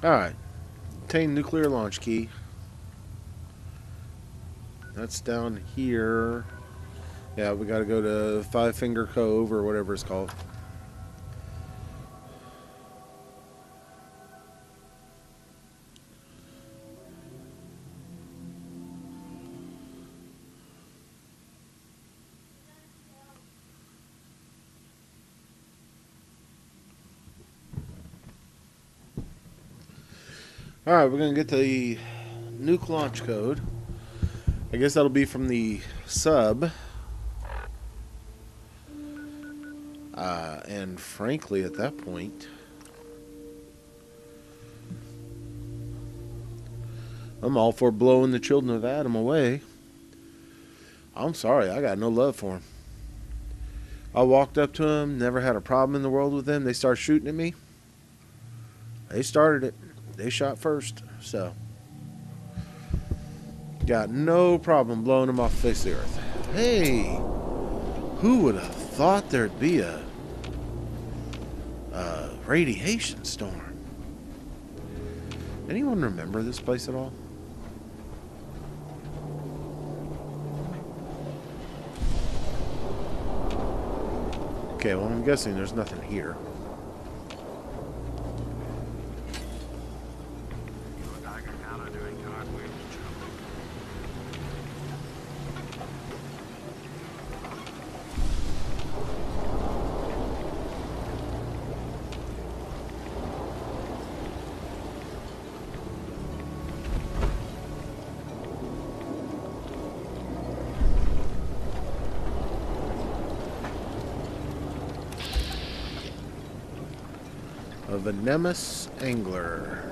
Alright. Obtain nuclear launch key. That's down here. Yeah, we gotta go to Five Finger Cove or whatever it's called. Alright, we're gonna get the nuke launch code. I guess that'll be from the sub. And frankly, at that point, I'm all for blowing the children of Adam away. I'm sorry, I got no love for them. I walked up to them, never had a problem in the world with them. They started shooting at me. They started it. They shot first, so got no problem blowing them off the face of the earth. Hey, who would have thought there'd be a radiation storm? Anyone remember this place at all? Okay, well, I'm guessing there's nothing here. A venomous angler.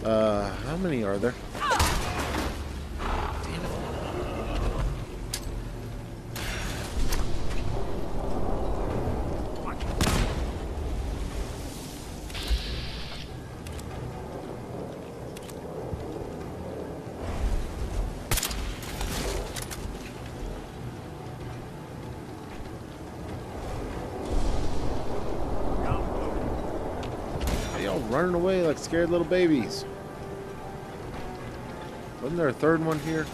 How many are there? Y'all running away like scared little babies. Wasn't there a third one here?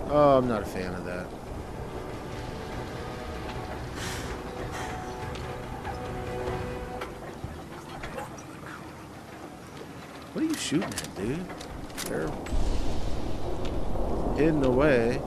Oh, I'm not a fan of that. What are you shooting at, dude? They're hidden away.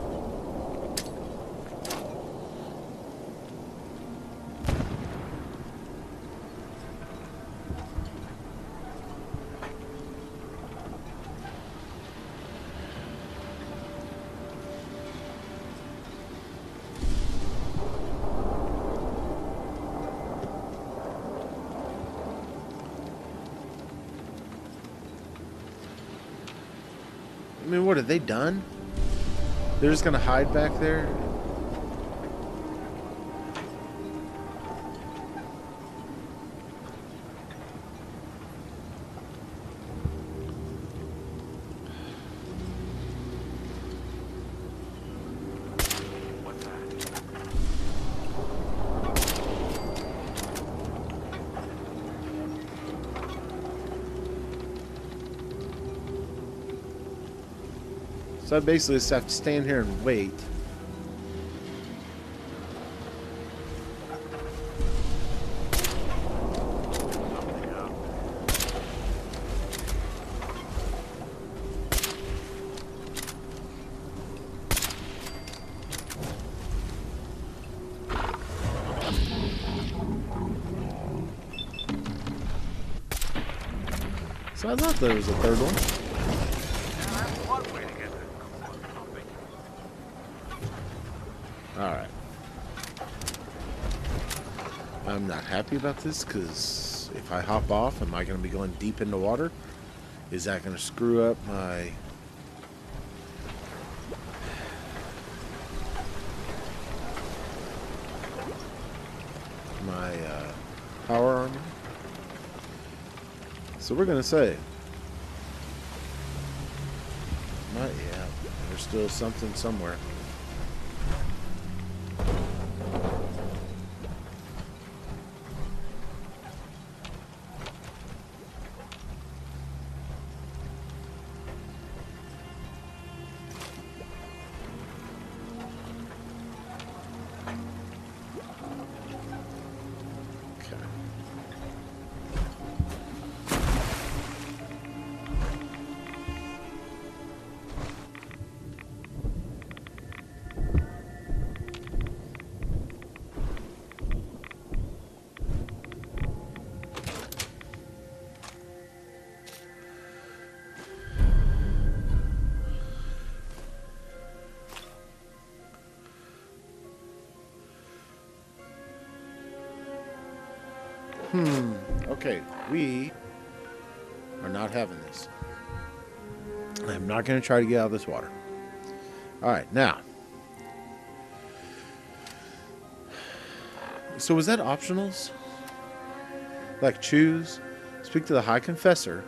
I mean, what have they done? They're just gonna hide back there? So I basically just have to stand here and wait. So I thought there was a third one. Alright. I'm not happy about this because if I hop off, am I going to be going deep into water? Is that going to screw up my... power armor? So we're going to say, not yet. There's still something somewhere. Okay, we are not having this. I'm not going to try to get out of this water. All right, now. So was that optionals? Like choose, speak to the High Confessor.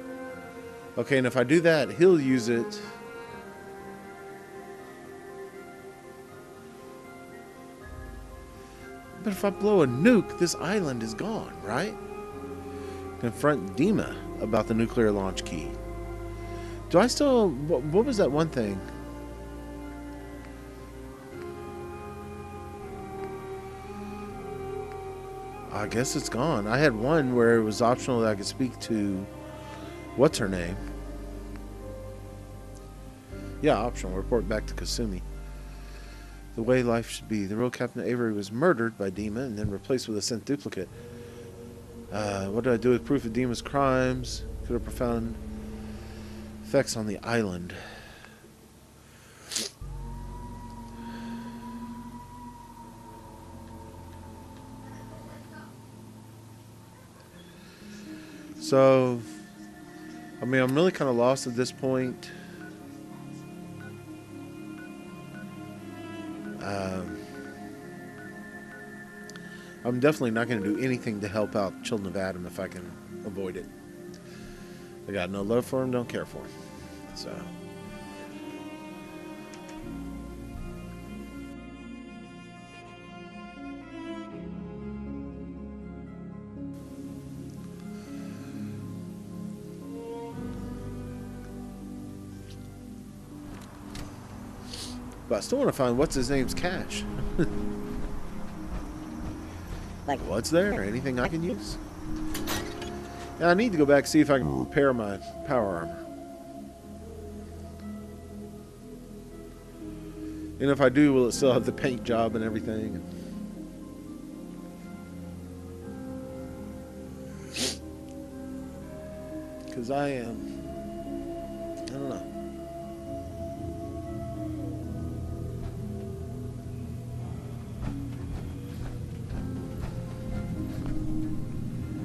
Okay, and if I do that, he'll use it. But if I blow a nuke, this island is gone, right? Confront Dima about the nuclear launch key. Do I still... What was that one thing? I guess it's gone. I had one where it was optional that I could speak to... What's her name? Yeah, optional. Report back to Kasumi. The way life should be. The real Captain Avery was murdered by Dima and then replaced with a synth duplicate. What did I do with proof of Dima's crimes? Could have profound effects on the island. So, I mean, I'm really kind of lost at this point. I'm definitely not going to do anything to help out Children of Adam if I can avoid it. I got no love for him, don't care for him. So. But I still want to find what's his name's cache. Like, what's there? Anything I can use? Now, I need to go back and see if I can repair my power armor. And if I do, will it still have the paint job and everything? Because I don't know.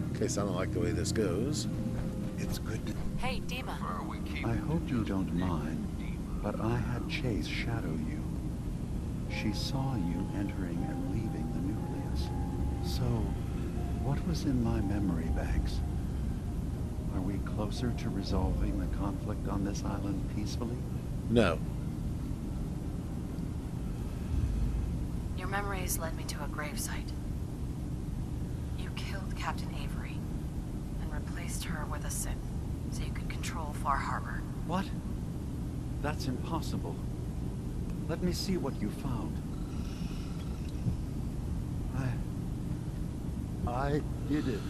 In case I don't like the way this goes. It's good to... Hey, Dima. I hope you don't mind, but I had Chase shadow you. She saw you entering and leaving the nucleus. So, what was in my memory banks? Are we closer to resolving the conflict on this island peacefully? No. Your memories led me to a gravesite. You killed Captain Avery and replaced her with a Sith so you could control Far Harbor. What? That's impossible. Let me see what you found. I did it.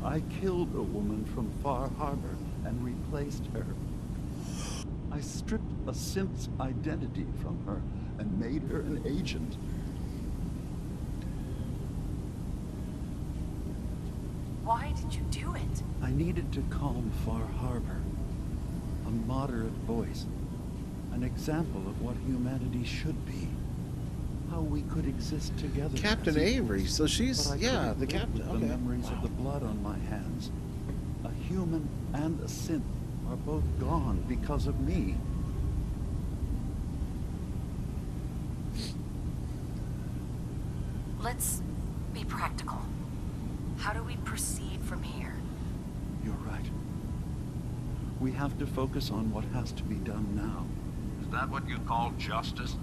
I killed a woman from Far Harbor and replaced her. I stripped a Synth's identity from her and made her an agent. Why did you do it? I needed to calm Far Harbor. A moderate voice. An example of what humanity should be. How we could exist together. Captain Avery, so she's, yeah, the captain. Okay. The memories of the blood on my hands. A human and a synth are both gone because of me. Let's be practical. How do we proceed from here? You're We have to focus on what has to be done now. Is that what you call justice?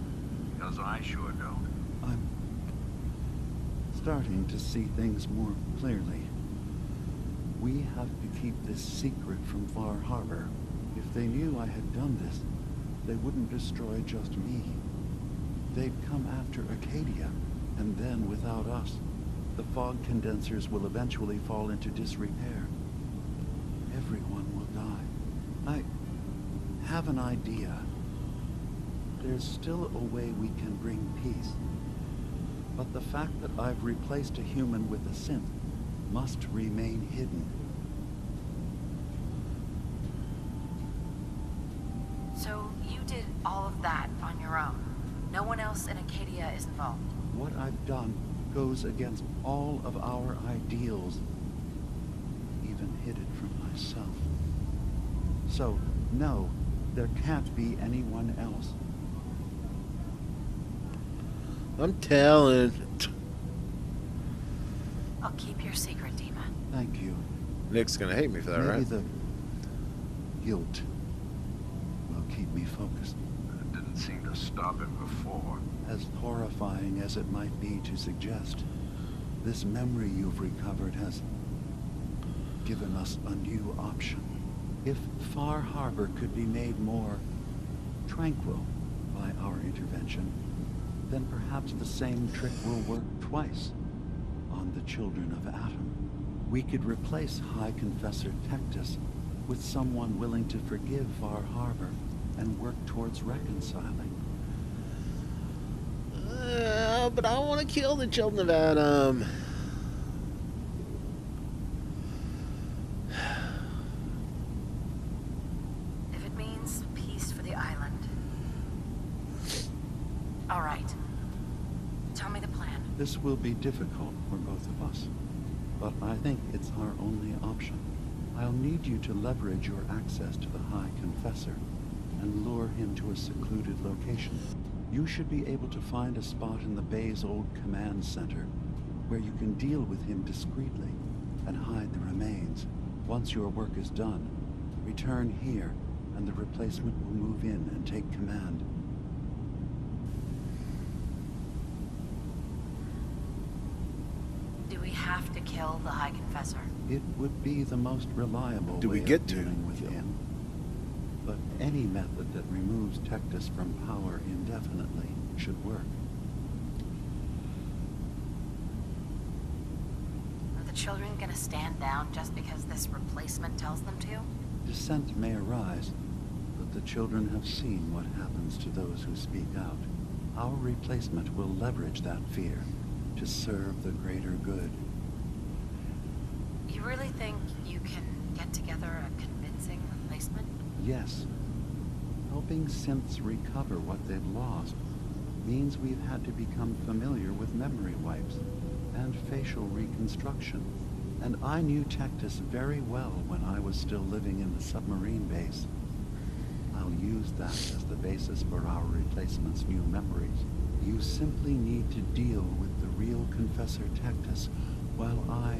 Because I sure don't. I'm starting to see things more clearly. We have to keep this secret from Far Harbor. If they knew I had done this, they wouldn't destroy just me. They'd come after Acadia, and then without us, the fog condensers will eventually fall into disrepair. Everyone will die. I have an idea. There's still a way we can bring peace. But the fact that I've replaced a human with a synth must remain hidden. So you did all of that on your own? No one else in Acadia is involved? What I've done goes against all of our ideals, even hid it from myself. So, no, there can't be anyone else. I'm telling. I'll keep your secret, Dima. Thank you. Nick's gonna hate me for that, Maybe right? the guilt will keep me focused. It didn't seem to stop him before. As horrifying as it might be to suggest, this memory you've recovered has given us a new option. If Far Harbor could be made more tranquil by our intervention, then perhaps the same trick will work twice on the children of Atom. We could replace High Confessor Tectus with someone willing to forgive Far Harbor and work towards reconciling. But I want to kill the children of Adam. If it means peace for the island. All right. Tell me the plan. This will be difficult for both of us, but I think it's our only option. I'll need you to leverage your access to the High Confessor and lure him to a secluded location. You should be able to find a spot in the Bay's old command center where you can deal with him discreetly and hide the remains. Once your work is done, return here and the replacement will move in and take command. Do we have to kill the High Confessor? It would be the most reliable Do we way get of to? dealing with him. But any method that removes Tectus from power indefinitely should work. Are the children gonna stand down just because this replacement tells them to? Dissent may arise, but the children have seen what happens to those who speak out. Our replacement will leverage that fear to serve the greater good. You really think you can get together a convincing replacement? Yes. Helping synths recover what they've lost means we've had to become familiar with memory wipes and facial reconstruction. And I knew Tectus very well when I was still living in the submarine base. I'll use that as the basis for our replacement's new memories. You simply need to deal with the real Confessor Tectus while I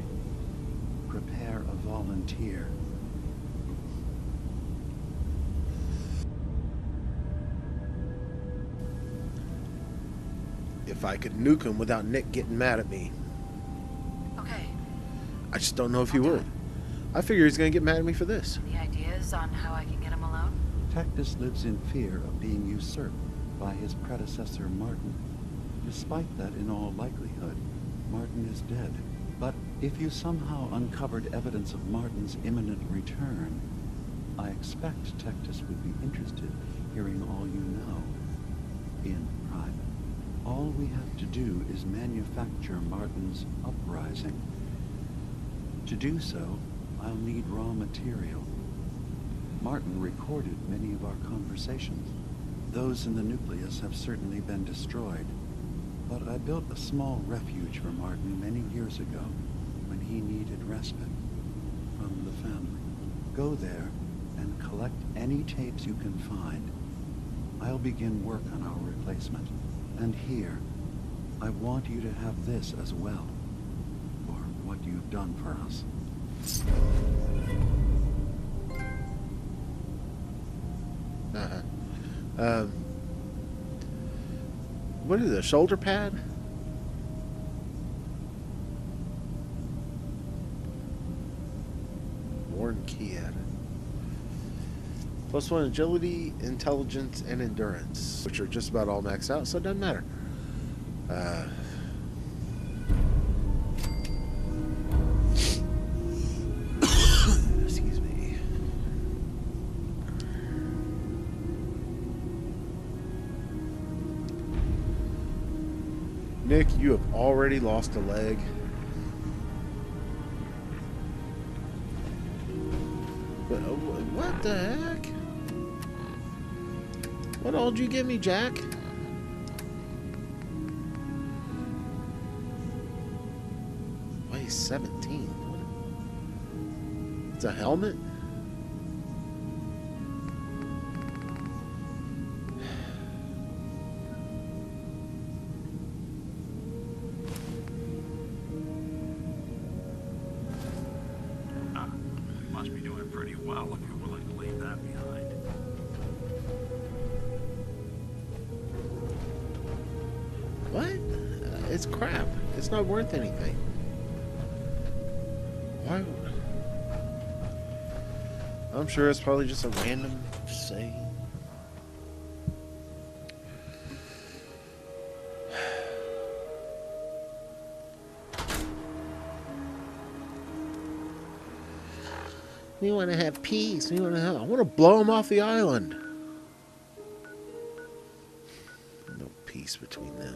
prepare a volunteer. If I could nuke him without Nick getting mad at me. Okay. I just don't know if he would. I figure he's going to get mad at me for this. Any ideas on how I can get him alone? Tectus lives in fear of being usurped by his predecessor Martin. Despite that, in all likelihood, Martin is dead. But if you somehow uncovered evidence of Martin's imminent return, I expect Tectus would be interested hearing all you know in private. All we have to do is manufacture Martin's uprising. To do so, I'll need raw material. Martin recorded many of our conversations. Those in the nucleus have certainly been destroyed, but I built a small refuge for Martin many years ago when he needed respite from the family. Go there and collect any tapes you can find. I'll begin work on our replacement. And here, I want you to have this as well, for what you've done for us. What is it, a shoulder pad? Worn key added. +1 agility, intelligence, and endurance, which are just about all maxed out, so it doesn't matter. Excuse me. Nick, you have already lost a leg. What the heck? What all did you give me, Jack? Weighs 17. It's a helmet? Must be doing pretty well if you're willing to leave that behind. What? It's crap. It's not worth anything. Why? I'm sure it's probably just a random saying. We want to have peace. I want to blow them off the island. No peace between them.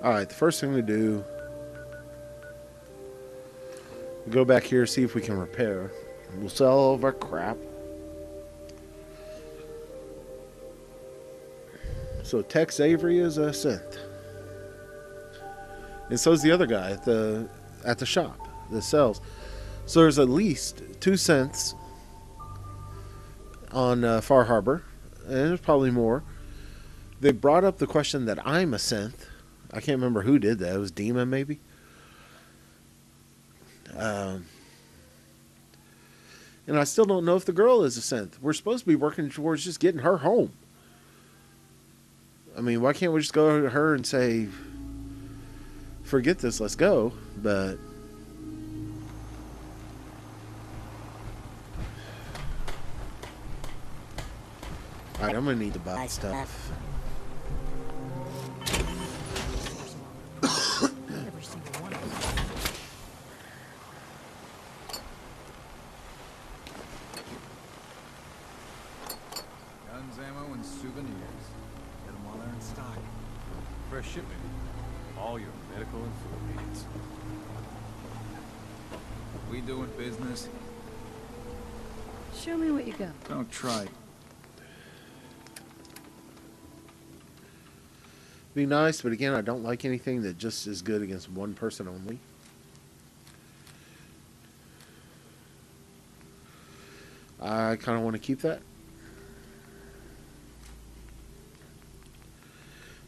Alright, the first thing we do, we go back here, see if we can repair. We'll sell all of our crap. So Tex Avery is a synth. And so is the other guy at the shop that sells. So there's at least 2 synths on Far Harbor. And there's probably more. They brought up the question that I'm a synth. I can't remember who did that. It was Demon, maybe. And I still don't know if the girl is a synth. We're supposed to be working towards just getting her home. I mean, why can't we just go to her and say, forget this, let's go? But alright, I'm gonna need to buy stuff. Guns, ammo, and souvenirs. Get them while they're in stock. Fresh shipment. All your medical and food needs. We doing business? Show me what you got. Don't try. Be nice, but again, I don't like anything that just is good against one person only. I kind of want to keep that.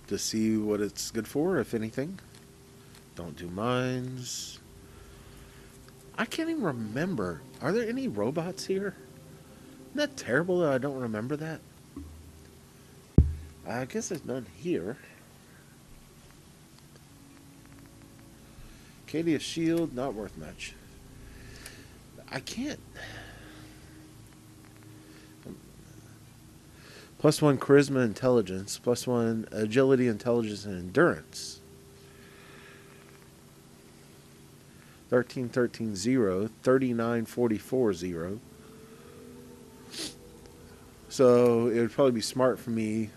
To see what it's good for, if anything. Don't do mines. I can't even remember. Are there any robots here? Isn't that terrible that I don't remember that? I guess there's none here. Cadia's shield, not worth much. I can't. +1 charisma, intelligence. +1 agility, intelligence, and endurance. 13, 13, 0. 39, 44, 0. So it would probably be smart for me.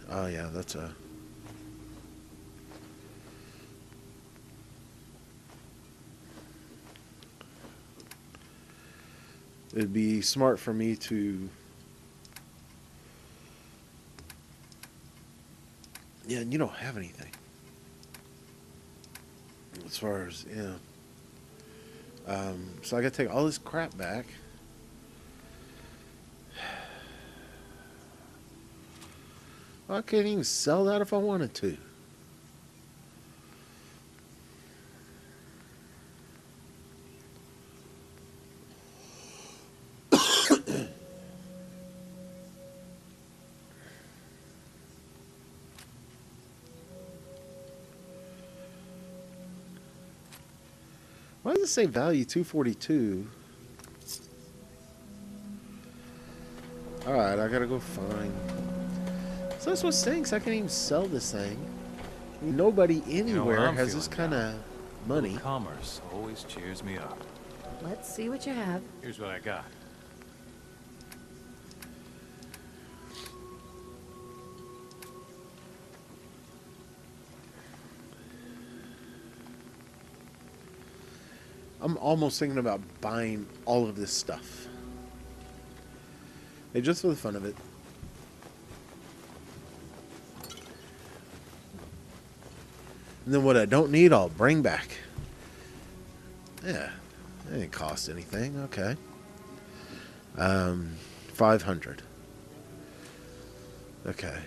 Oh yeah, that's a... It'd be smart for me to... Yeah, and you don't have anything. As far as, yeah. So I gotta take all this crap back. I can't even sell that if I wanted to. Why does it say value 242? Alright, I gotta go find. So that's what stinks. I can't even sell this thing. Nobody anywhere I'm has this feeling kind of money. Little commerce always cheers me up. Let's see what you have. Here's what I got. I'm almost thinking about buying all of this stuff. Hey, just for the fun of it. And then what I don't need, I'll bring back. Yeah, it didn't cost anything. Okay. 500. Okay.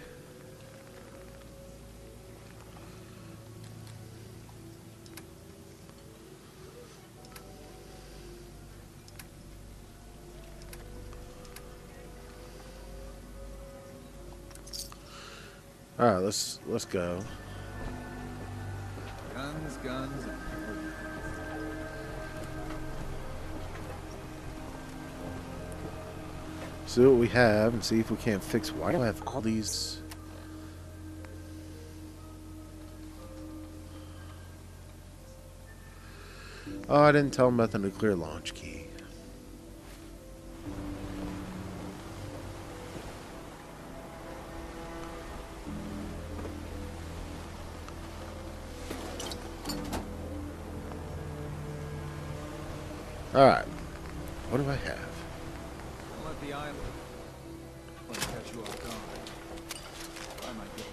All right, let's go. Guns, guns, and more guns. See what we have and see if we can't fix. Why do I have all these? Oh, I didn't tell him about the nuclear launch key. Alright. What do I have? Don't let the island catch you off guard. I might get.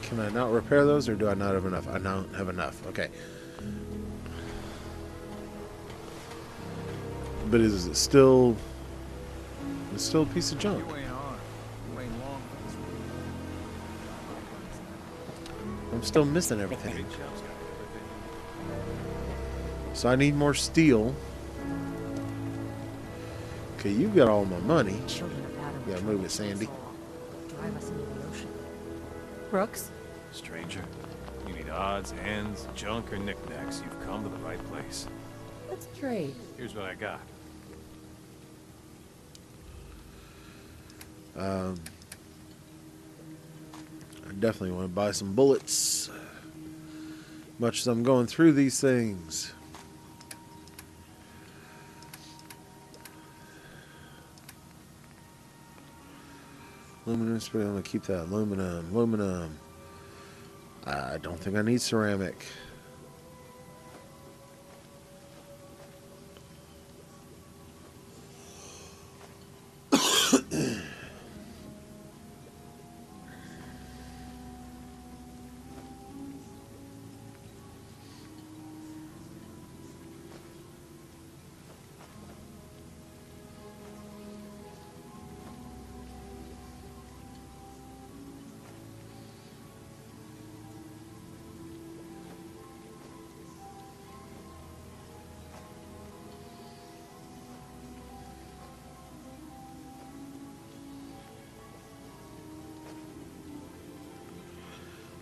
Can I not repair those, or do I not have enough? I don't have enough. Okay. But is it still... It's still a piece of junk. You ain't hard. You ain't long for this one. I'm still missing everything. Big Chub's got everything. So I need more steel. Okay, you've got all my money. Children of Adam. Yeah, move it, Sandy. Drive us into the ocean. Brooks? Stranger, you need odds, ends, junk, or knickknacks. You've come to the right place. Let's trade. Here's what I got. I definitely want to buy some bullets. Much as I'm going through these things. Aluminum spray. I'm going to keep that. Aluminum. I don't think I need ceramic.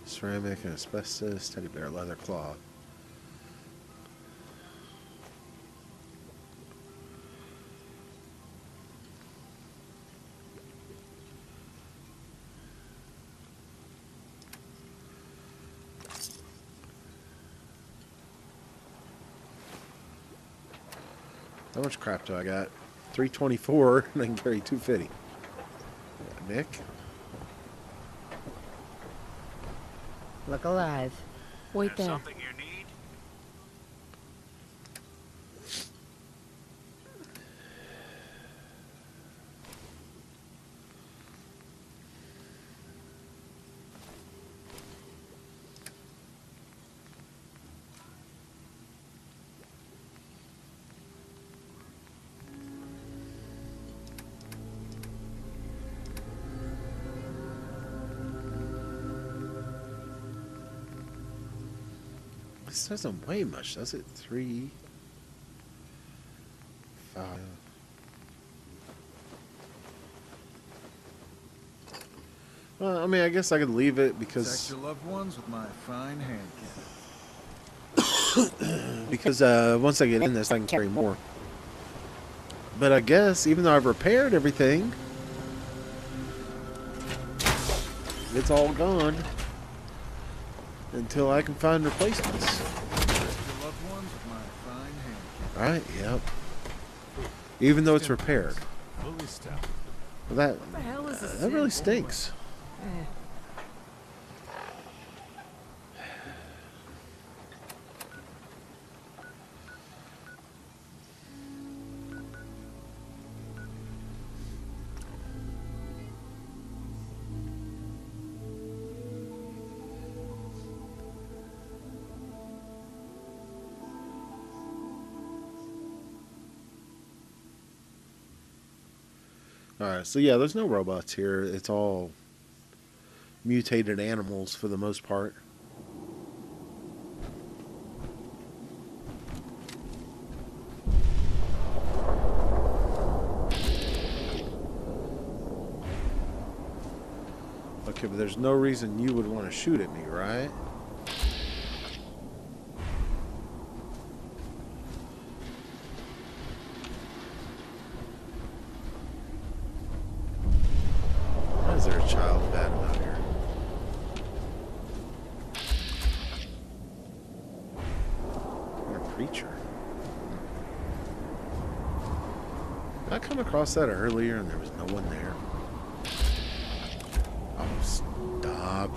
Ceramic and asbestos, teddy bear leather cloth. How much crap do I got? 324, and I can carry 250. Yeah, Nick? Look alive. Wait There's there. something you need? This doesn't weigh much, does it? 3, 5. Well, I mean, I guess I could leave it Protect because your loved ones with my fine hand cannon. once I get in this, I can carry more. But I guess even though I've repaired everything, it's all gone until I can find replacements. Protect your loved ones with my fine hand cannon. Right? Yep. Even though it's repaired. Fully stopped. Well, the hell is this that really thing? stinks. Alright, so yeah, there's no robots here. It's all mutated animals for the most part. Okay, but there's no reason you would want to shoot at me, right? Why is there a child bad out here? What a preacher. Did I come across that earlier and there was no one there? Oh, stop.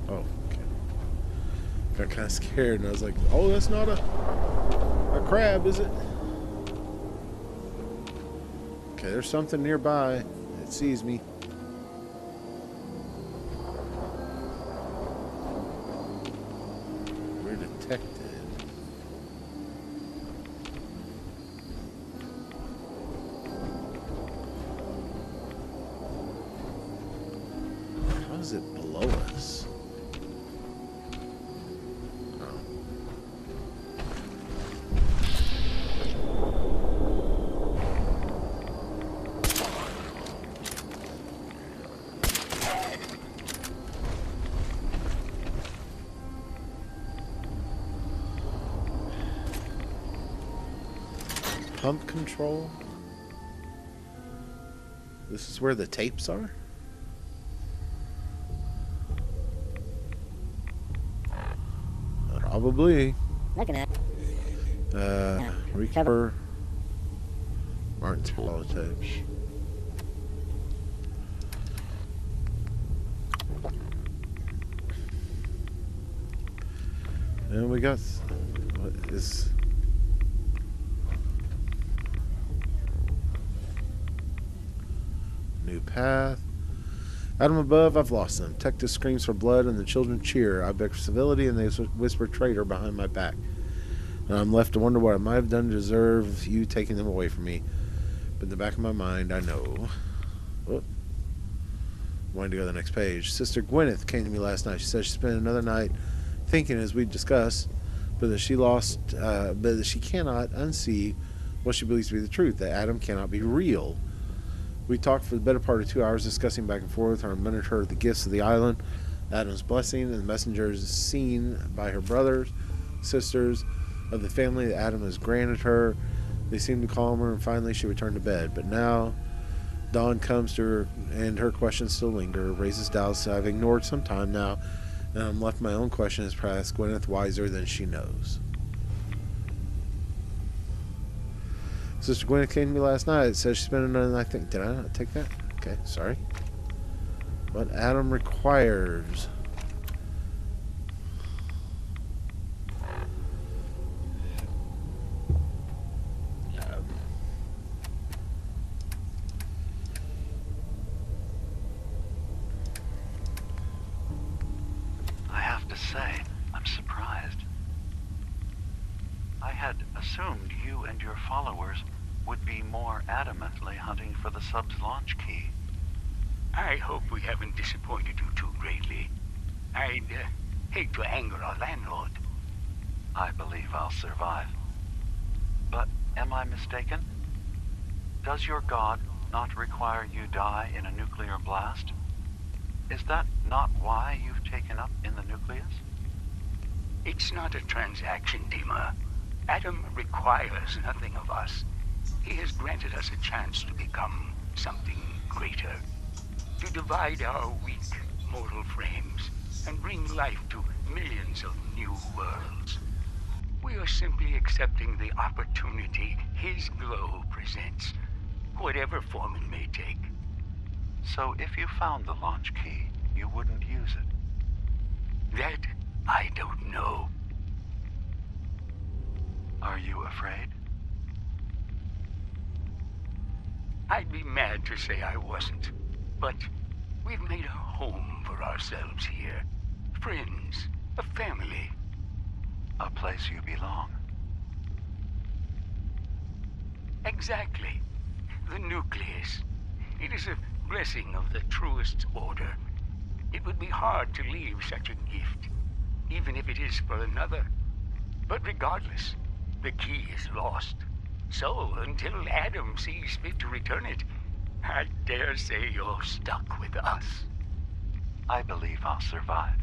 Oh, okay. Got kind of scared and I was like, oh, that's not a crab, is it? Okay, there's something nearby that sees me. We're detected. How is it below us? Oh. Pump control. This is where the tapes are? Probably. Looking at Recover Martin's politics. And we got what is new path. Adam above, I've lost them. Detective screams for blood and the children cheer. I beg for civility and they whisper traitor behind my back. And I'm left to wonder what I might have done to deserve you taking them away from me. But in the back of my mind, I know. Oh. Wanting to go to the next page. Sister Gwyneth came to me last night. She said she spent another night thinking, as we discussed, but that she cannot unsee what she believes to be the truth, that Adam cannot be real. We talked for the better part of 2 hours, discussing back and forth. Her reminded her of the gifts of the island, Adam's blessing, and the messengers seen by her brothers, sisters, of the family that Adam has granted her. They seemed to calm her, and finally she returned to bed. But now dawn comes to her, and her questions still linger, raises doubts I've ignored some time now, and I'm left my own questions perhaps Gwyneth wiser than she knows. Sister Gwyneth came to me last night. It says she spent another night. Did I not take that? Okay, sorry. What Adam requires. you and your followers would be more adamantly hunting for the sub's launch key. I hope we haven't disappointed you too greatly. I'd hate to anger our landlord. I believe I'll survive. But am I mistaken? Does your god not require you die in a nuclear blast? Is that not why you've taken up in the nucleus? It's not a transaction, Dima. Adam requires nothing of us. He has granted us a chance to become something greater. To divide our weak mortal frames and bring life to millions of new worlds. We are simply accepting the opportunity his glow presents, whatever form it may take. So if you found the launch key, you wouldn't use it? That I don't know. Are you afraid? I'd be mad to say I wasn't, but we've made a home for ourselves here. Friends, a family. A place you belong. Exactly. The nucleus. It is a blessing of the truest order. It would be hard to leave such a gift, even if it is for another. But regardless, the key is lost. So, until Adam sees fit to return it, I dare say you're stuck with us. I believe I'll survive.